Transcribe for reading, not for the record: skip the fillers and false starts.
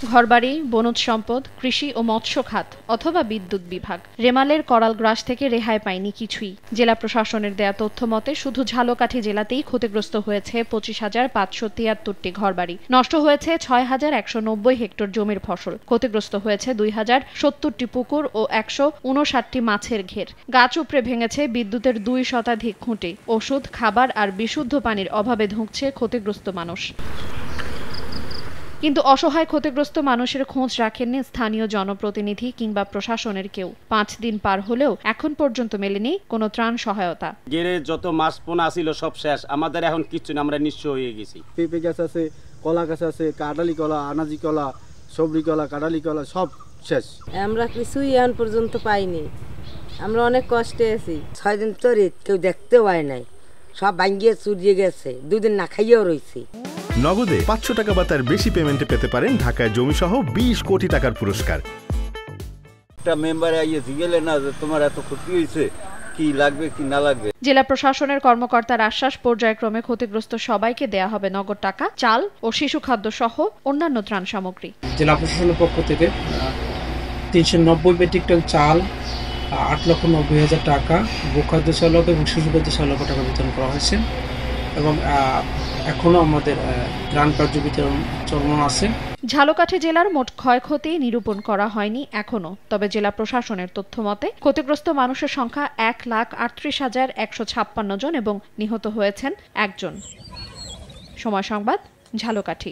ঘরবাড়ি, বনজ সম্পদ, কৃষি ও মৎস্য খাত অথবা বিদ্যুৎ বিভাগ। রেমালের করাল গ্রাস থেকে রেহাই পায়নি কিছুই। জেলা প্রশাসনের দেয়া তথ্য মতে শুধু ঝালকাঠি জেলাতেই ক্ষতিগ্রস্ত হয়েছে 25,573টি ঘরবাড়ি, নষ্ট হয়েছে 6,190 হেক্টর জমির ফসল, ক্ষতিগ্রস্ত হয়েছে 2,070টি পুকুর ও 159টি মাছের ঘের। গাছ উপড়ে ভেঙেছে বিদ্যুতের 2 শতাধিক খুঁটি। ওষুধ, খাবার আর বিশুদ্ধ পানির অভাবে ধুঁকছে ক্ষতিগ্রস্ত মানুষ। কিন্তু অসহায় ক্ষতিগ্রস্ত মানুষের খোঁজ রাখেননি স্থানীয় জনপ্রতিনিধি কিংবা প্রশাসনের কেউ। 5 দিন পার হলেও এখন পর্যন্ত মেলেনি কোনো ত্রাণ সহায়তা। গেরে যত মাছ পোনা ছিল সব শেষ, আমাদের এখন কিচ্ছু না, আমরা নিঃস্ব হয়ে গেছি। পেঁপে গাছ আছে, কলা গাছ আছে, কাঁঠালি কলা, আনাজি কলা, সবরি কলা, কাঁঠালি কলা সব শেষ। আমরা কিছুই এখন পর্যন্ত পাইনি, আমরা অনেক কষ্টে আছি। 6 দিন ধরে কেউ দেখতেও পায় নাই, সব ভাঙ্গিয়ে চুরিয়ে গেছে, 2 দিন না খাইয়েও রয়েছে। নগদে 500 টাকা বা তার বেশি পেমেন্টে পেতে পারেন ঢাকায় জমিসহ 20 কোটি টাকার পুরস্কার। একটা মেম্বার আইয়ে জিজ্ঞেলে না যে তোমার এত ক্ষতি হয়েছে, কি লাগবে কি না লাগবে। জেলা প্রশাসনের কর্মকর্তার আশ্বাস, পর্যায়ক্রমে ক্ষতিগ্রস্ত সবাইকে দেয়া হবে নগদ টাকা, চাল ও শিশু খাদ্য সহ অন্যান্য ত্রাণ সামগ্রী। জেলা প্রশাসনের পক্ষ থেকে 390 মেট্রিক টন চাল, 8,90,000 টাকা, গোখাদ্য চালক এবং শিশু খাদ্য চালক টাকা বিতরণ করা হয়েছে এবং এখনো আমাদের ত্রাণ কার্য বিতরণ চলমান আছে। ঝালকাঠি জেলার মোট ক্ষয়ক্ষতি নিরূপণ করা হয়নি এখনো, তবে জেলা প্রশাসনের তথ্য মতে ক্ষতিগ্রস্ত মানুষের সংখ্যা 1,38,156 জন এবং নিহত হয়েছেন 1 জন। সময় সংবাদ, ঝালকাঠি।